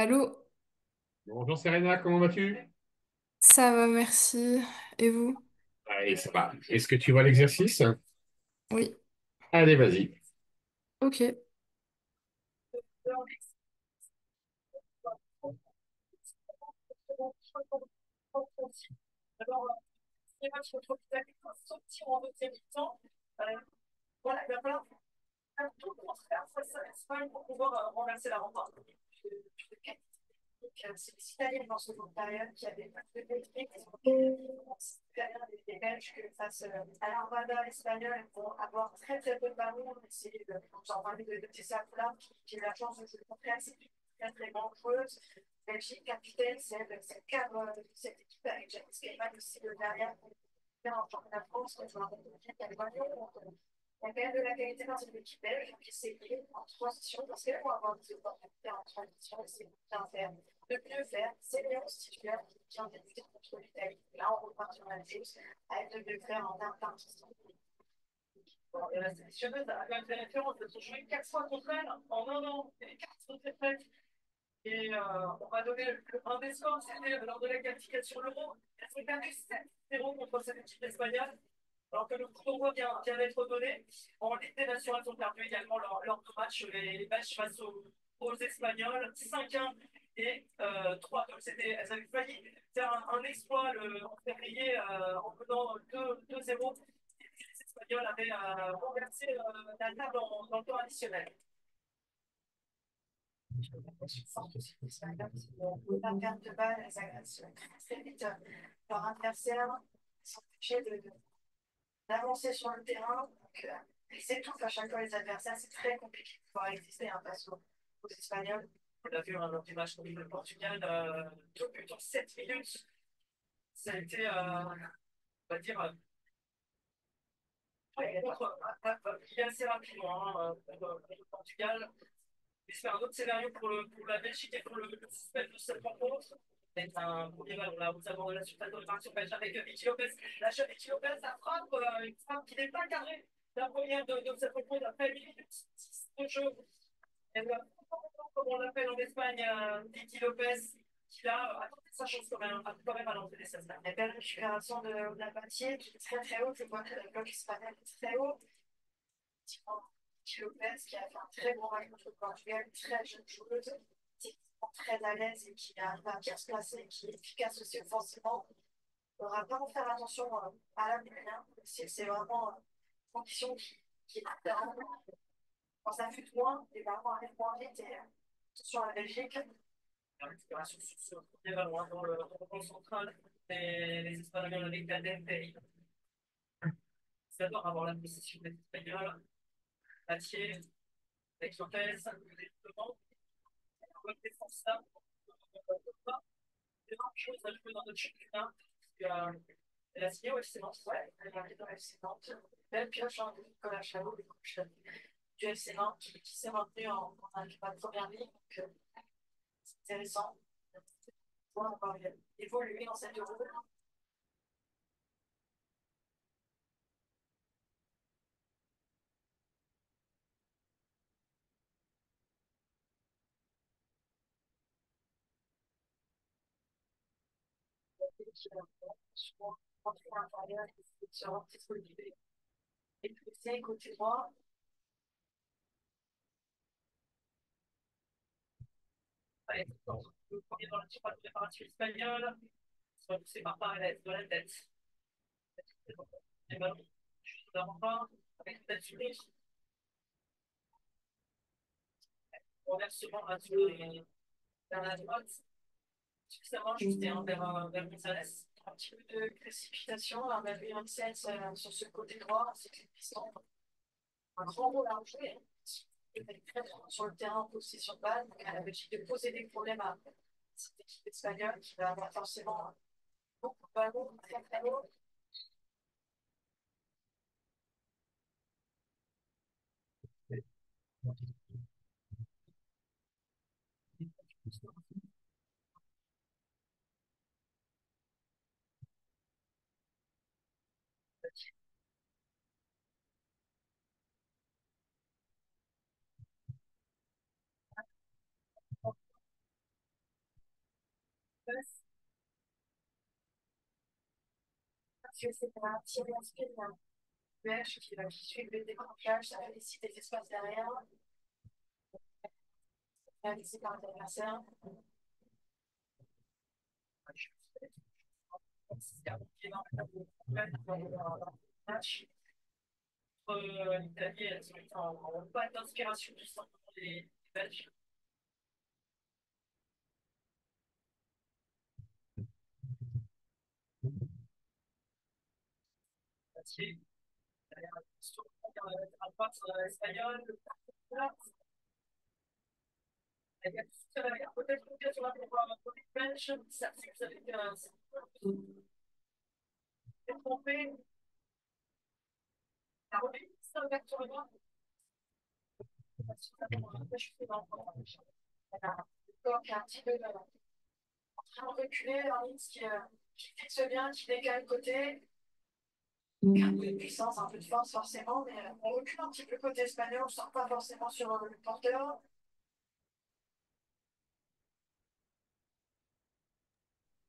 Allô, Bonjour Serena, comment vas-tu? ça va, merci. Et vous? Allez, ça va. Est-ce que tu vois l'exercice? Oui, Allez, vas-y. ok.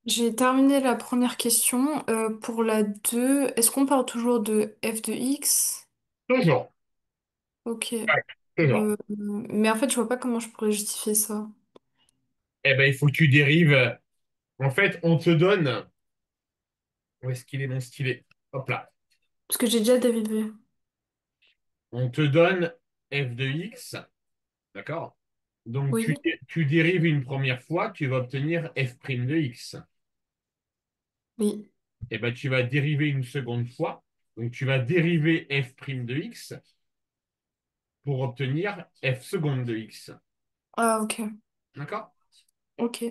J'ai terminé la première question. Pour la 2, est-ce qu'on parle toujours de f de x? Toujours. Ok. Ouais, toujours. Mais en fait, je vois pas comment je pourrais justifier ça. Eh ben, il faut que tu dérives. En fait, on te donne. Où est-ce qu'il est mon stylet? Hop là. Parce que j'ai déjà dérivé. On te donne f de x, d'accord? Donc, Oui. tu dérives une première fois, tu vas obtenir f' de x. Oui. Eh ben, tu vas dériver une seconde fois. Donc, tu vas dériver f' de x pour obtenir f seconde de x. Ah, ok. D'accord? Ok.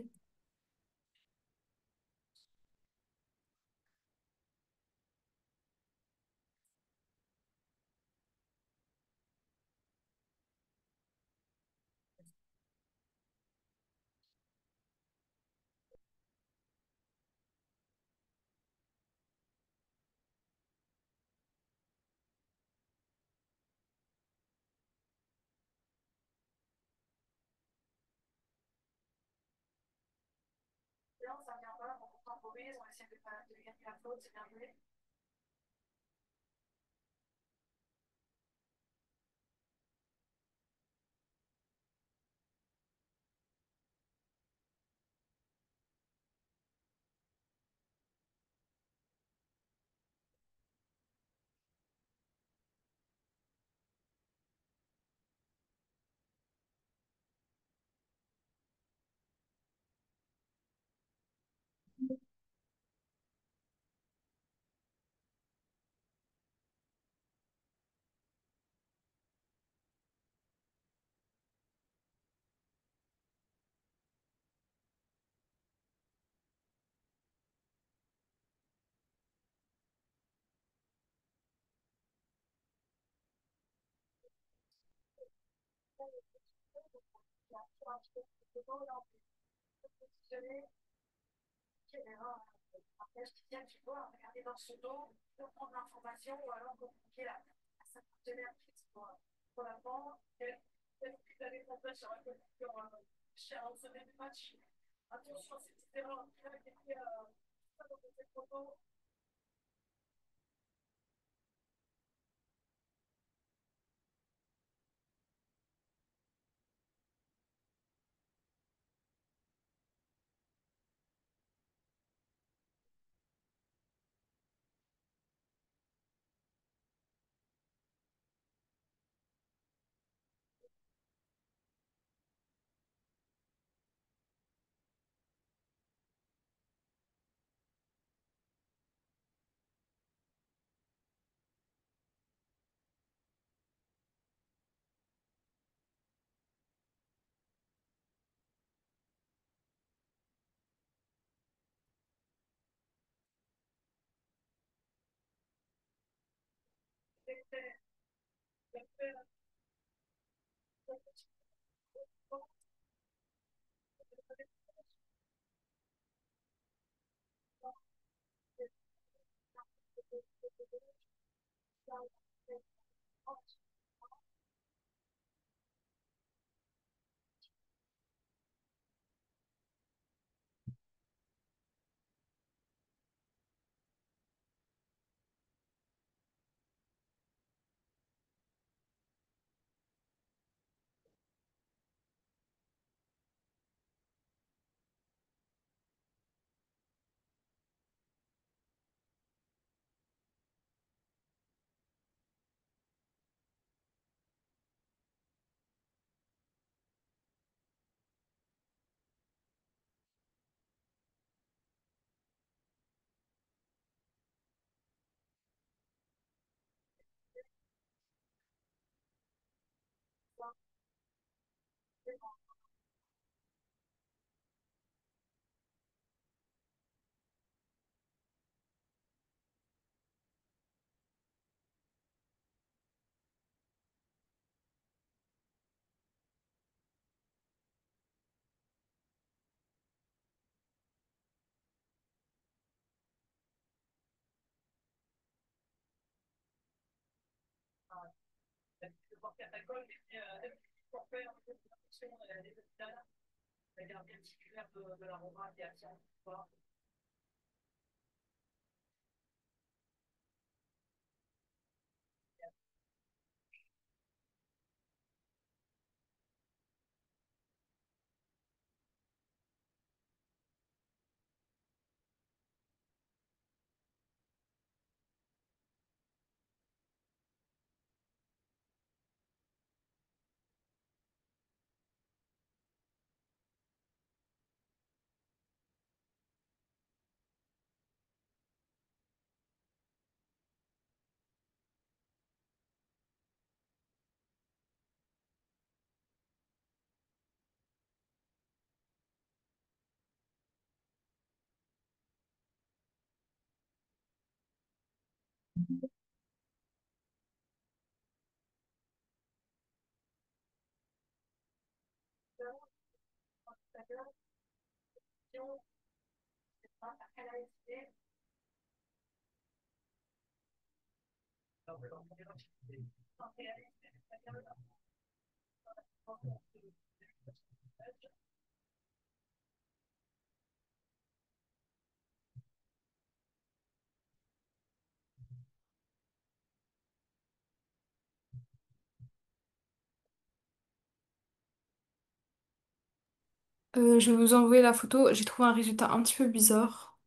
Je vais vous envoyer la photo. J'ai trouvé un résultat un petit peu bizarre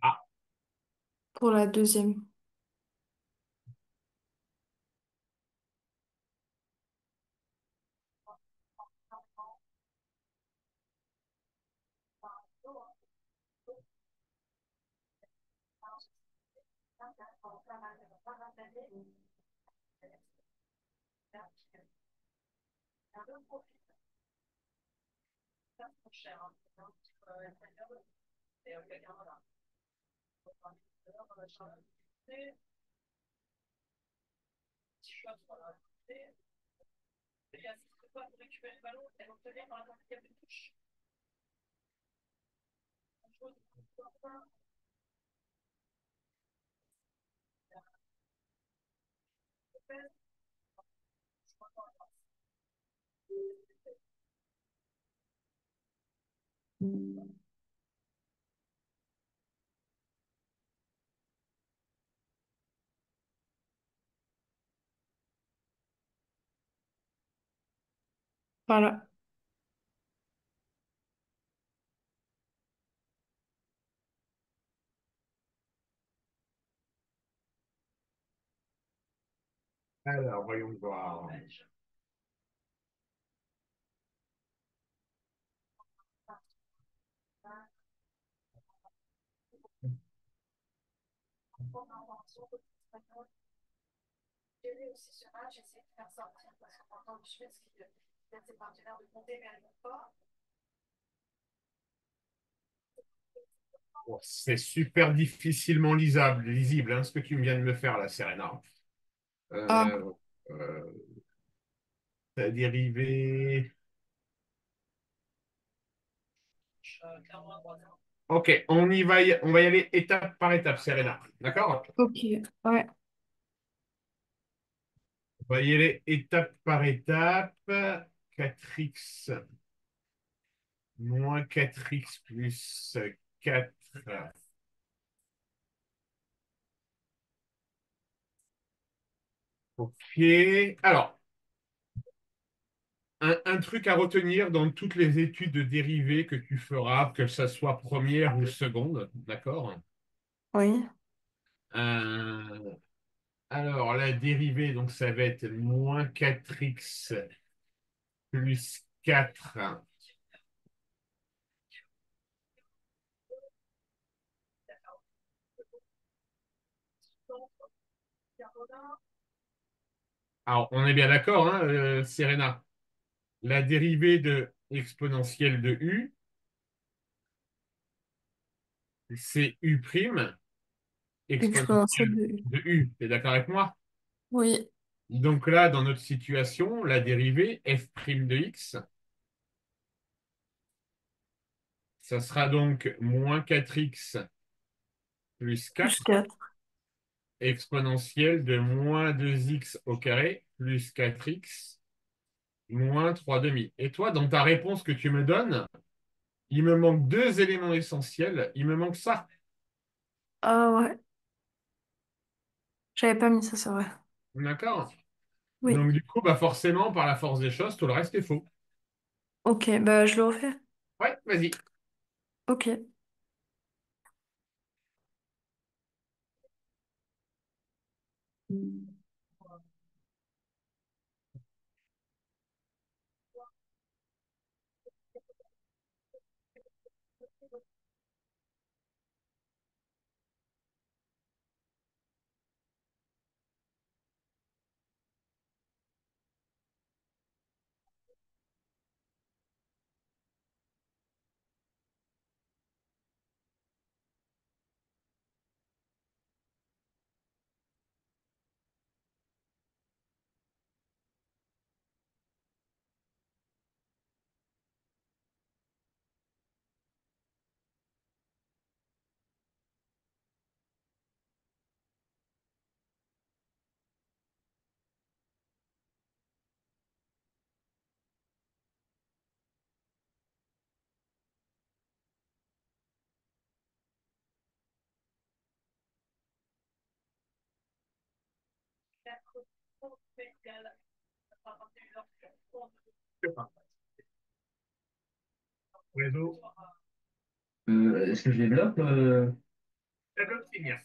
Ah, pour la deuxième. Voilà. alors, voyons voir. Bon, c'est super difficilement lisible, hein, ce que tu viens de me faire là, Serena. Ah, Euh, euh, ta dérivée. Ok, on va y aller étape par étape, Serena. D'accord? ok. Ouais. On va y aller étape par étape. 4x moins 4x plus 4. Ok. Alors, un truc à retenir dans toutes les études de dérivées que tu feras, que ce soit première ou seconde, d'accord? Oui. Euh, alors, la dérivée, donc ça va être moins 4x plus 4. Alors, on est bien d'accord, hein, Serena? La dérivée de exponentielle de u, c'est u' Exponentielle exponentielle de U. de u. Tu es d'accord avec moi? Oui. Donc là, dans notre situation, la dérivée f' de x, ça sera donc moins 4x plus Plus 4 4. exponentielle de moins 2x au carré plus 4x moins 3 demi. Et toi, dans ta réponse que tu me donnes, il me manque deux éléments essentiels. Il me manque ça. Ah ouais, j'avais pas mis ça, c'est vrai. D'accord? Oui. Donc, du coup, bah forcément, par la force des choses, tout le reste est faux. Ok, bah je le refais. Ouais, vas-y. Ok. Réseau. Est-ce que je développe Tableau de signe.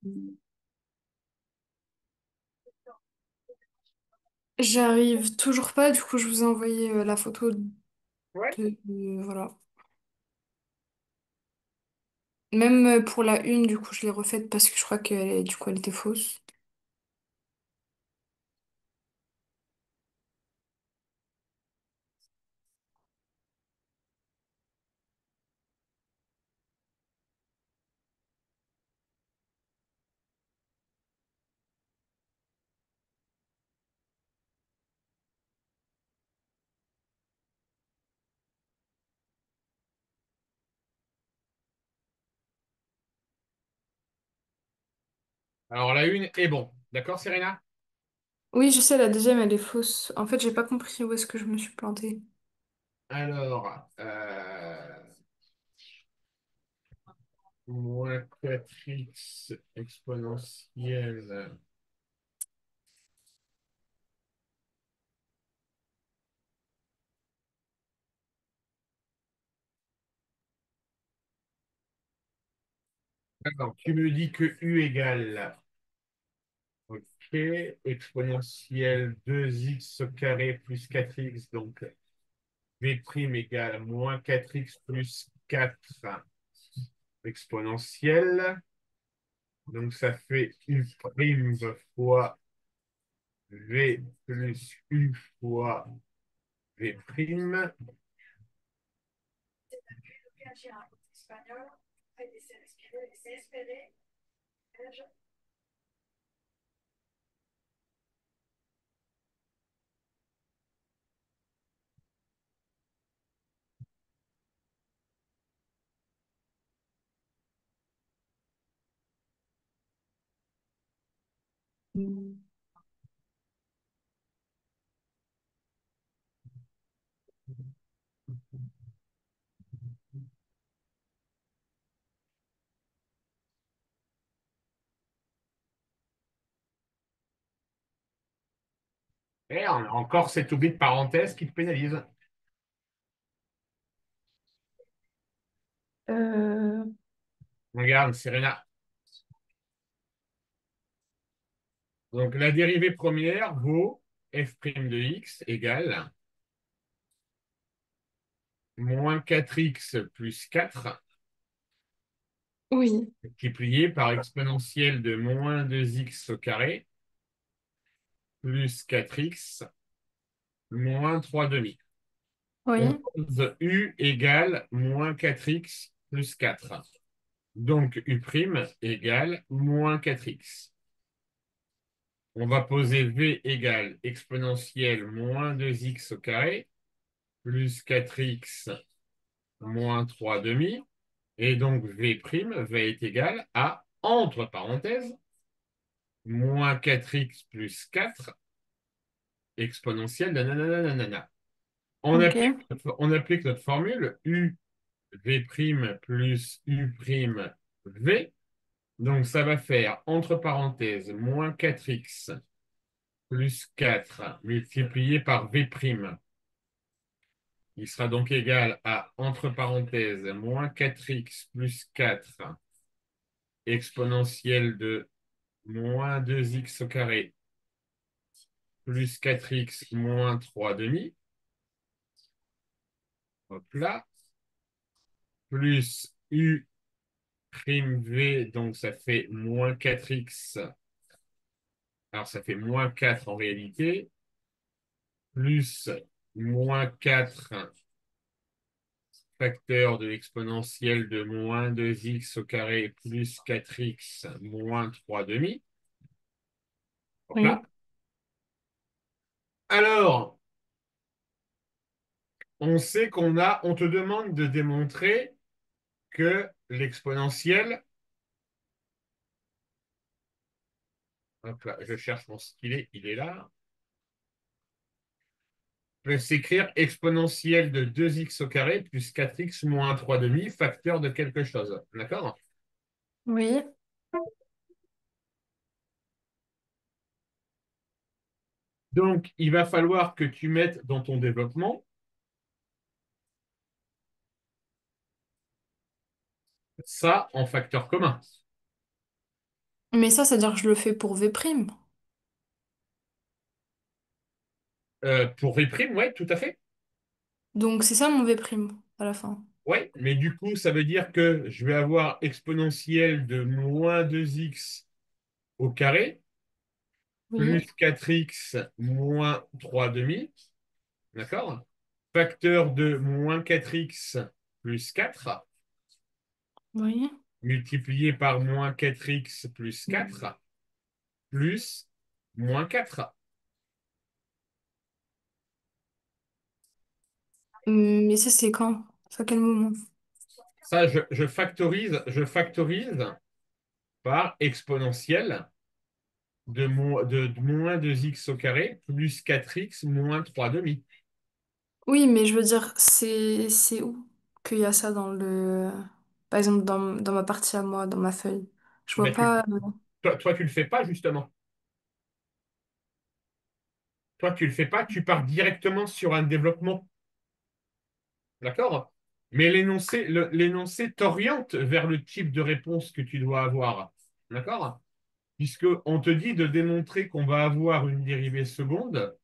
Mhm. J'arrive toujours pas, du coup je vous ai envoyé la photo Ouais. voilà. Même pour la une, du coup je l'ai refaite parce que je crois du coup elle était fausse. Alors la une est bon. D'accord, Serena? Oui, je sais, la deuxième elle est fausse. En fait, j'ai pas compris où est-ce que je me suis plantée. Alors, moins 4x exponentielle. D'accord. Tu me dis que u égale, ok, exponentielle 2x au carré plus 4x, donc v' égale moins 4x plus 4 exponentielle. Donc ça fait u' fois v plus u fois v'. Et on a encore cet oubli de parenthèse qui te pénalise. Euh, Regarde, Serena. Donc la dérivée première vaut f' de x égale moins 4x plus 4 Oui, multiplié par exponentielle de moins 2x au carré plus 4x moins 3 demi. On oui, pose u égale moins 4x plus 4. Donc u' égale moins 4x. On va poser v égale exponentielle moins 2x au carré plus 4x moins 3 demi. Et donc v' va être égal à, entre parenthèses, moins 4x plus 4 exponentielle de nanana. On applique, ok, on applique notre formule u v' plus u' v. Donc ça va faire, entre parenthèses, moins 4x plus 4 multiplié par v'. Il sera donc égal à, entre parenthèses, moins 4x plus 4 exponentielle de moins 2x au carré plus 4x moins 3 demi. Hop là. Plus u' v, donc ça fait moins 4x. Alors ça fait moins 4 en réalité. Plus moins 4 facteur de l'exponentielle de moins 2x au carré plus 4x moins 3 demi. Hop là. oui. Alors, on sait on te demande de démontrer que l'exponentielle, hop là, je cherche mon stylet, il est là, peut s'écrire exponentielle de 2x au carré plus 4x moins 3 demi, facteur de quelque chose. D'accord? Oui. Donc, il va falloir que tu mettes dans ton développement ça en facteur commun. Mais ça, c'est-à-dire que je le fais pour V'. Pour V', ouais, tout à fait. Donc c'est ça mon V' à la fin. Ouais, mais du coup, ça veut dire que je vais avoir exponentielle de moins 2x au carré Oui, plus 4x moins 3 demi, d'accord? Facteur de moins 4x plus 4 oui. multiplié par moins 4x plus 4 plus moins 4. Mais ça c'est quand? C'est à quel moment? Ça, je factorise par exponentielle de moins 2x au carré plus 4x moins 3 demi. Oui, mais je veux dire, c'est où qu'il y a ça dans le... Par exemple, dans ma partie à moi, dans ma feuille. Je vois Mais tu, pas... toi, tu le fais pas, justement. Toi, tu le fais pas, tu pars directement sur un développement. D'accord? Mais l'énoncé t'oriente vers le type de réponse que tu dois avoir. D'accord? Puisque on te dit de démontrer qu'on va avoir une dérivée seconde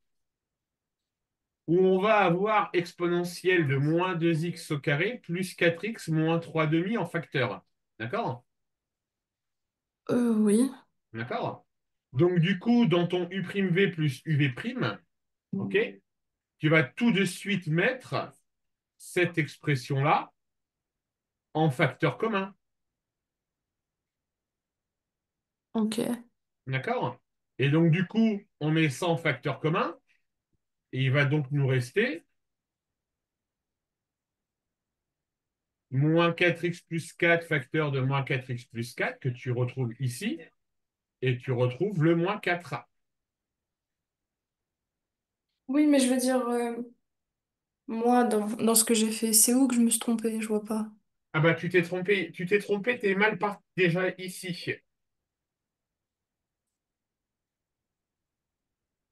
où on va avoir exponentielle de moins 2x au carré plus 4x moins 3 demi en facteur. D'accord? Oui, D'accord? Donc, du coup, dans ton U'V plus UV', ok, tu vas tout de suite mettre cette expression-là en facteur commun. ok. D'accord? Et donc, du coup, on met ça en facteur commun et il va donc nous rester moins 4x plus 4 facteur de moins 4x plus 4 que tu retrouves ici et tu retrouves le moins 4. Oui, mais je veux dire, moi, dans ce que j'ai fait, c'est où que je me suis trompée? Je vois pas. Ah bah tu t'es trompé, t'es mal parti déjà ici.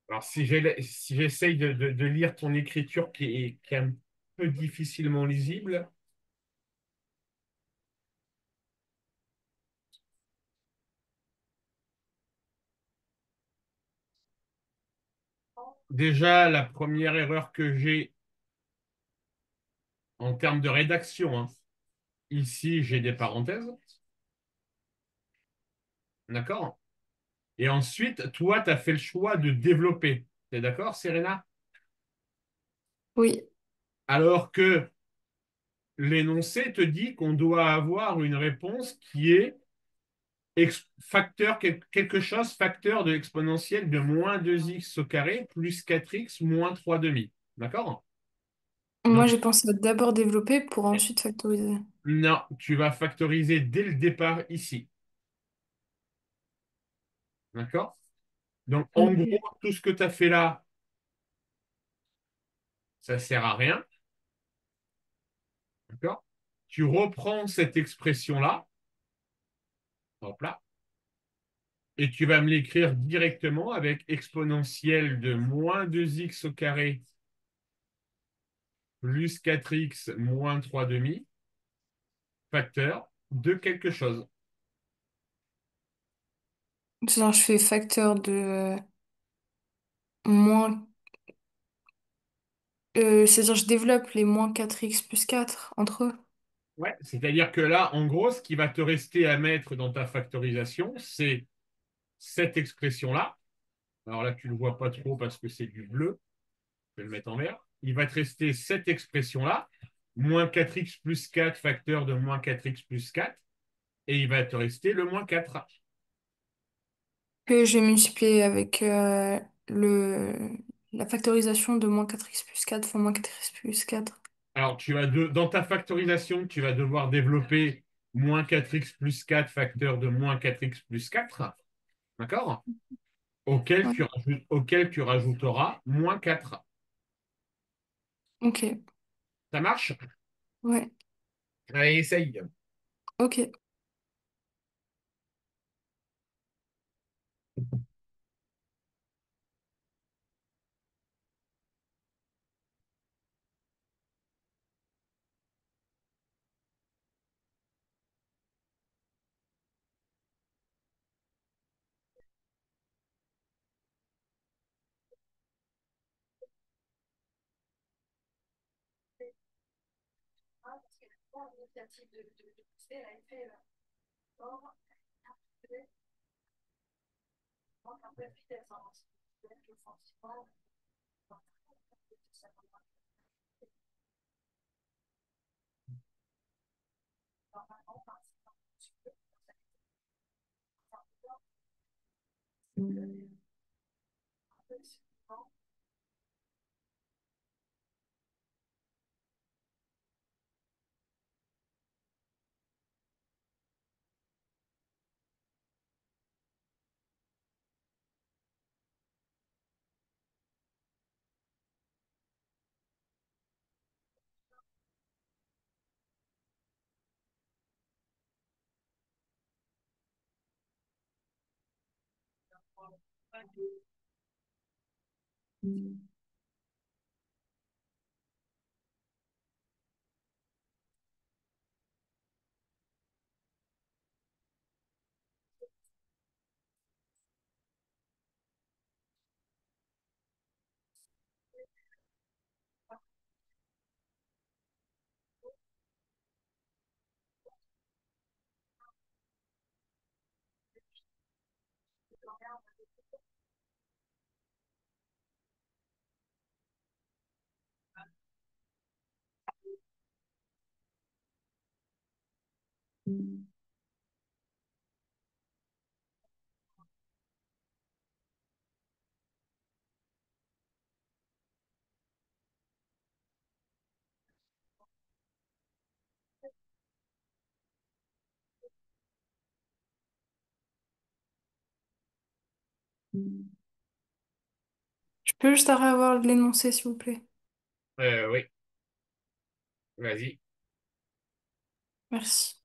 Alors si j'essaye de lire ton écriture qui est un peu difficilement lisible, déjà la première erreur que j'ai en termes de rédaction, hein, ici j'ai des parenthèses, d'accord? Et ensuite, toi, tu as fait le choix de développer. T'es d'accord, Serena? Oui, Alors que l'énoncé te dit qu'on doit avoir une réponse qui est facteur quelque chose, facteur de l'exponentielle de moins 2x au carré plus 4x moins 3 demi. D'accord? moi Donc, j'ai pensé à d'abord développer pour ensuite factoriser. non, tu vas factoriser dès le départ ici. D'accord? Donc, en gros, Ok. tout ce que tu as fait là, ça sert à rien. D'accord? Tu reprends cette expression-là, hop là, et tu vas me l'écrire directement avec exponentielle de moins 2x au carré plus 4x moins 3 demi, facteur de quelque chose. C'est-à-dire, je fais facteur de moins... c'est-à-dire, je développe les moins 4x plus 4 entre eux. Ouais, c'est-à-dire que là, en gros, ce qui va te rester à mettre dans ta factorisation, c'est cette expression-là. Alors là, tu ne le vois pas trop parce que c'est du bleu. Je vais le mettre en vert. Il va te rester cette expression-là, moins 4x plus 4 facteur de moins 4x plus 4, et il va te rester le moins 4. Que je vais multiplier avec la factorisation de moins 4x plus 4 fois moins 4x plus 4. Alors, dans ta factorisation, tu vas devoir développer moins 4x plus 4 facteur de moins 4x plus 4, d'accord? Ouais. Auquel tu rajouteras moins 4. Ok. Ça marche? Ouais. Allez, essaye. Ok. Tu peux juste avoir l'énoncé, s'il vous plaît? Oui, vas-y. Merci.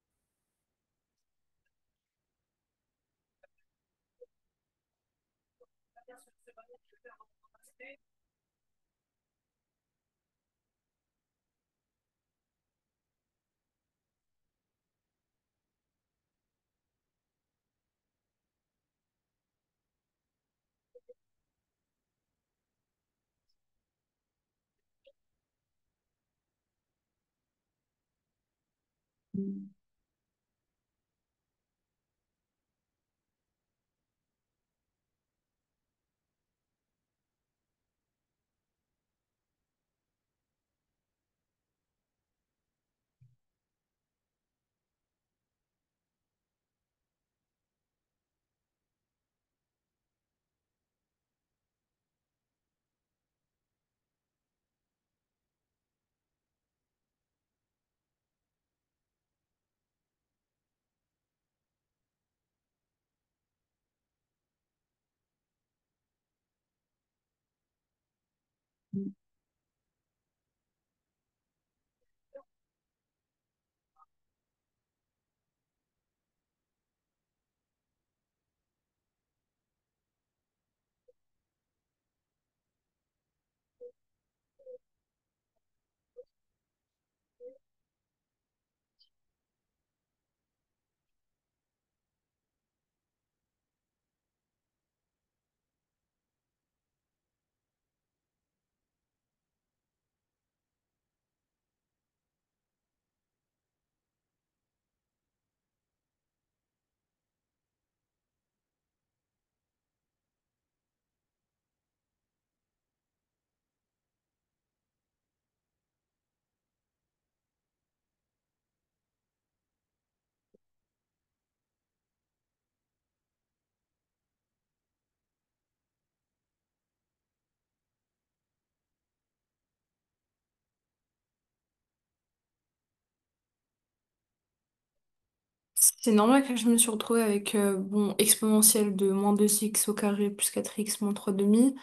C'est normal que je me suis retrouvée avec bon, exponentielle de moins 2x au carré plus 4x moins 3 demi,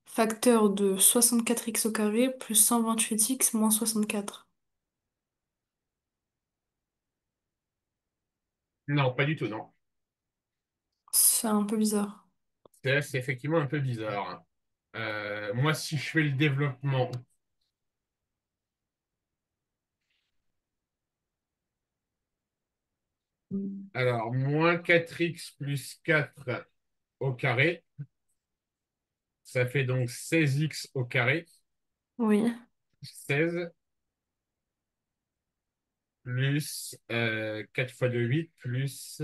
facteur de 64x au carré plus 128x moins 64. Non, pas du tout, non. C'est un peu bizarre. C'est effectivement un peu bizarre. Moi, si je fais le développement, alors moins 4x plus 4 au carré, ça fait donc 16x au carré, Oui. 16 plus 4 fois 2 8, plus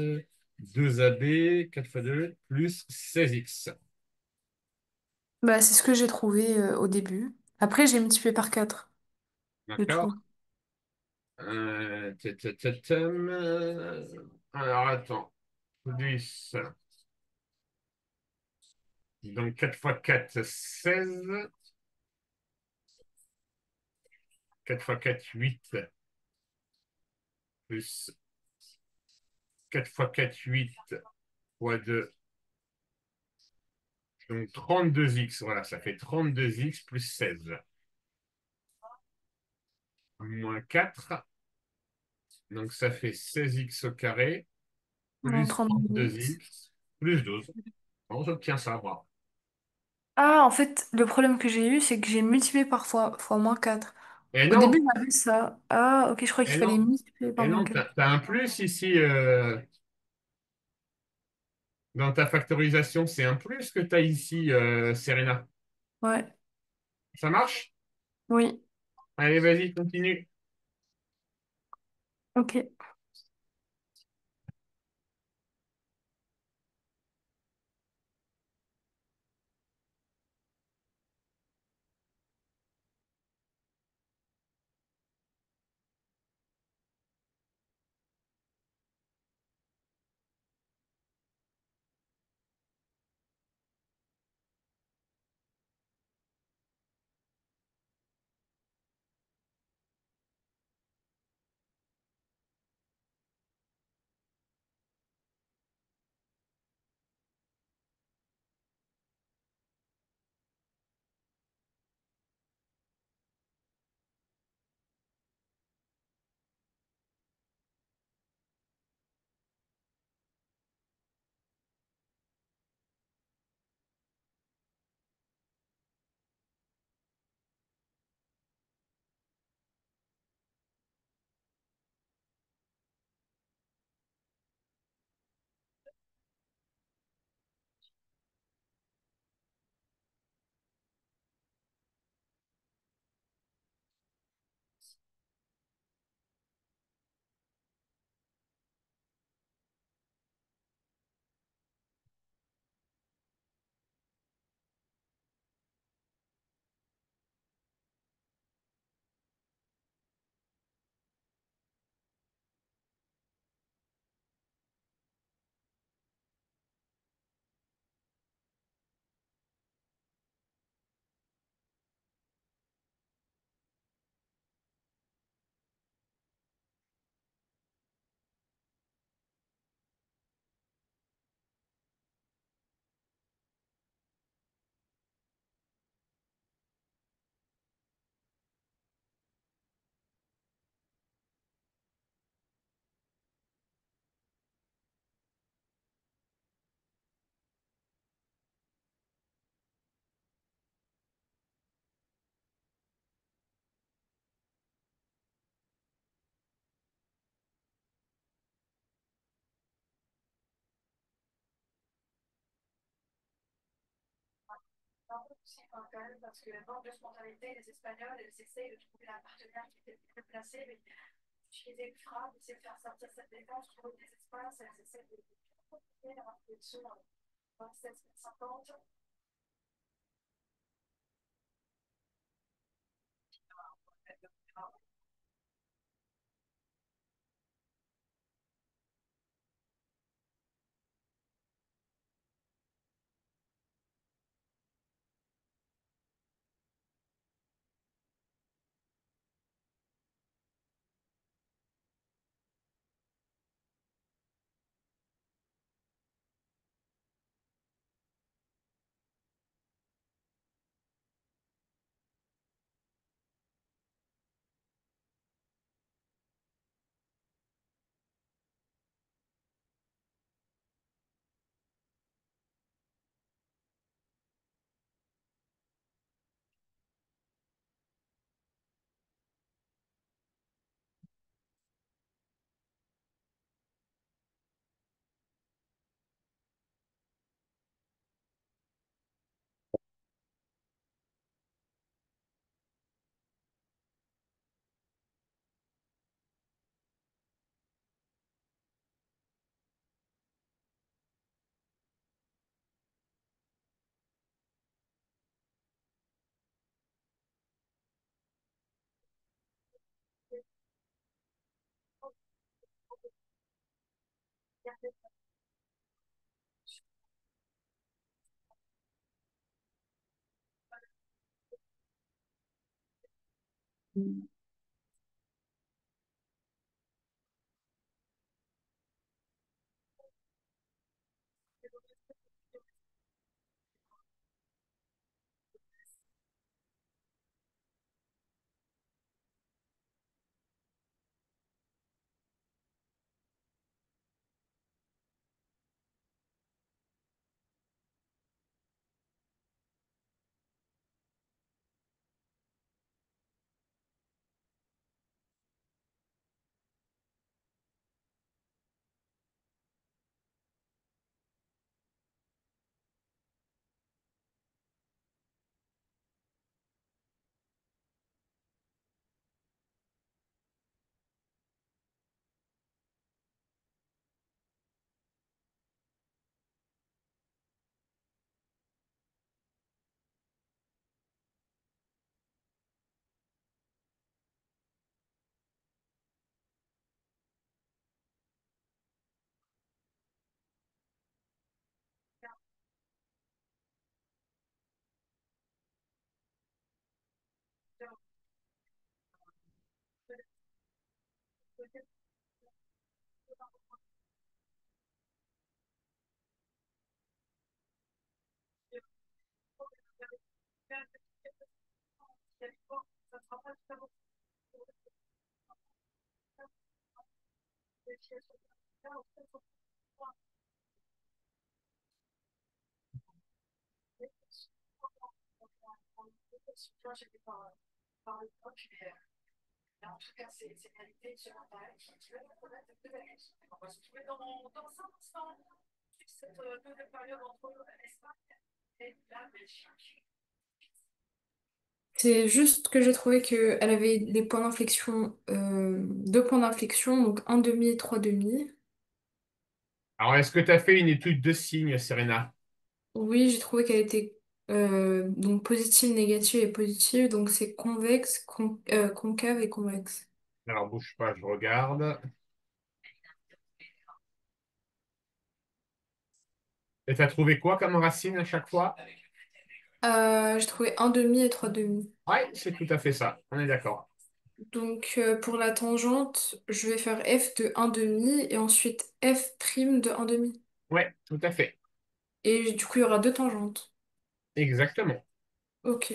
2AB, 4 fois 2 plus 16x. Bah, c'est ce que j'ai trouvé au début. Après, j'ai multiplié par 4 le D'accord? tout. Alors, attends. 10. Donc, 4 fois 4, 16. 4 fois 4, 8. Plus 4 fois 4, 8 fois 2. Donc, 32x. Voilà, ça fait 32x plus 16. Moins 4. Donc, ça fait 16x au carré. Non, Plus 32x. 32x. Plus 12. On obtient ça, bravo. Ah, en fait, le problème que j'ai eu, c'est que j'ai multiplié par fois moins 4. Et Au début, non, j'avais ça. Ah, ok, je crois qu'il et fallait non, multiplier par et moins non, 4. t'as un plus ici dans ta factorisation. C'est un plus que tu as ici, Serena. Ouais, Ça marche? oui, Allez, vas-y, continue. ok. C'est juste que j'ai trouvé qu'elle avait des points d'inflexion, deux points d'inflexion, donc un demi et trois demi. Alors, est-ce que tu as fait une étude de signes, Serena? Oui, j'ai trouvé qu'elle était donc positive, négative et positive, donc c'est convexe, concave et convexe. Alors, bouge pas, je regarde. Et tu as trouvé quoi comme racine à chaque fois? J'ai trouvé un demi et trois demi. Oui, c'est tout à fait ça. On est d'accord. Donc pour la tangente, je vais faire f de un demi et ensuite f prime de un demi. Oui, tout à fait. Et du coup, il y aura deux tangentes. Exactement. Ok.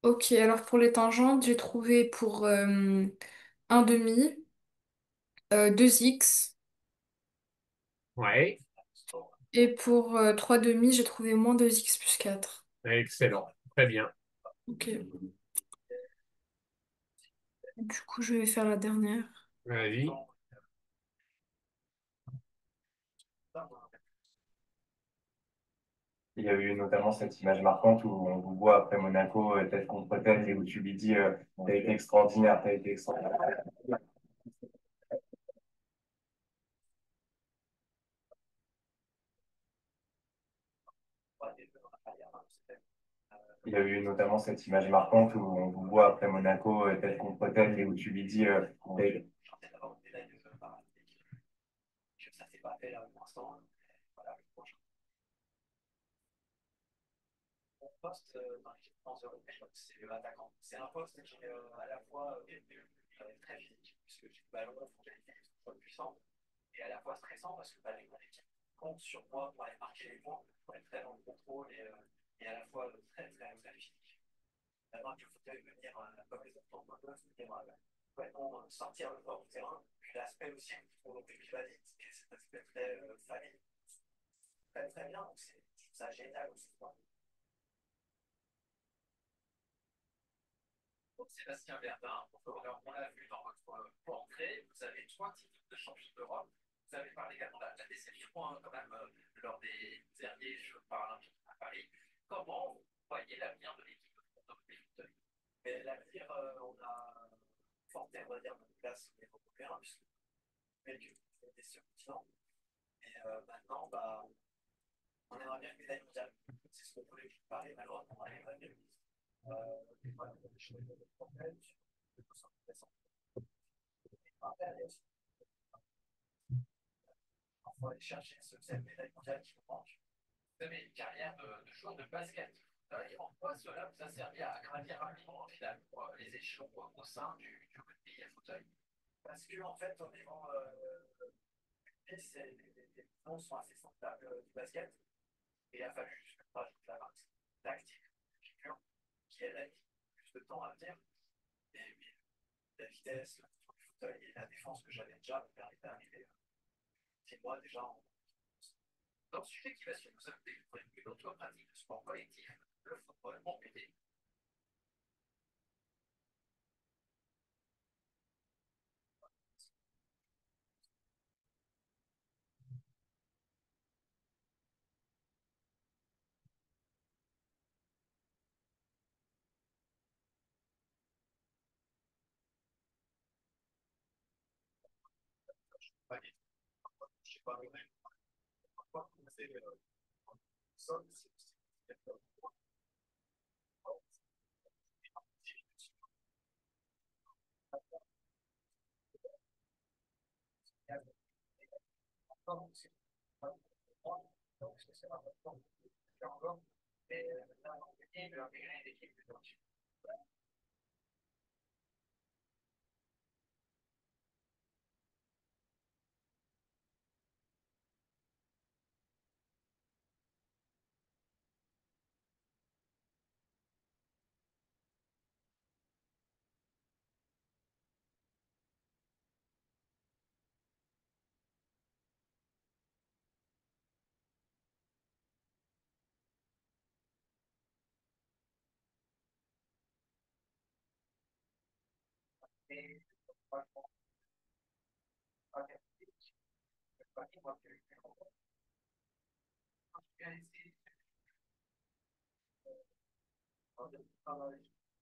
Ok, alors pour les tangentes, j'ai trouvé pour 1,5, 2x. Ouais, Et pour 3,5, j'ai trouvé moins 2x plus 4. excellent. Très bien. Ok. Du coup, je vais faire la dernière. Vas-y. Il y a eu notamment cette image marquante où on vous voit après Monaco, tête contre tête, et où tu lui dis t'as été extraordinaire, t'as été extraordinaire. Il y a eu notamment cette image marquante où on vous voit après Monaco, tête contre tête, et où tu lui dis t'as été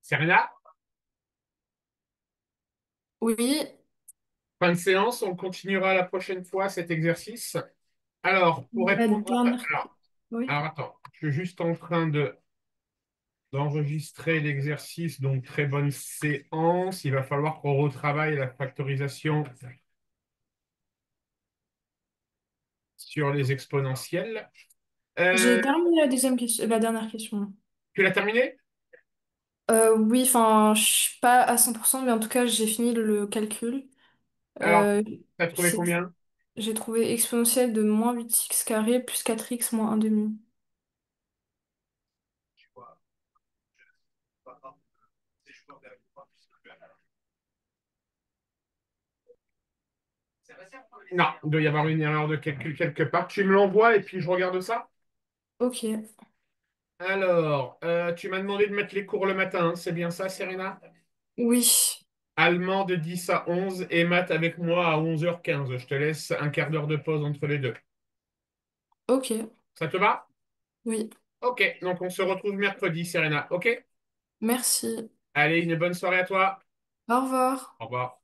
Serena, Oui, fin de séance, on continuera la prochaine fois cet exercice. Alors, pour La répondre à dernière... Oui. alors, attends, je suis juste en train d'enregistrer l'exercice, donc très bonne séance. Il va falloir qu'on retravaille la factorisation sur les exponentielles. J'ai Euh, terminé la deuxième question, la dernière question. Tu l'as terminé? Oui, enfin, je suis pas à 100%, mais en tout cas, j'ai fini le calcul. Alors, Euh, tu as trouvé c'est- combien? j'ai trouvé exponentielle de moins 8x carré plus 4x moins 1 demi. Non, il doit y avoir une erreur de calcul quelque part. Tu me l'envoies et puis je regarde ça. Ok. Alors, tu m'as demandé de mettre les cours le matin, hein, c'est bien ça, Serena? Oui. Allemand de 10 à 11 et maths avec moi à 11h15. Je te laisse un quart d'heure de pause entre les deux. Ok. Ça te va? Oui. Ok, donc on se retrouve mercredi, Serena. Ok? Merci. Allez, une bonne soirée à toi. Au revoir. Au revoir.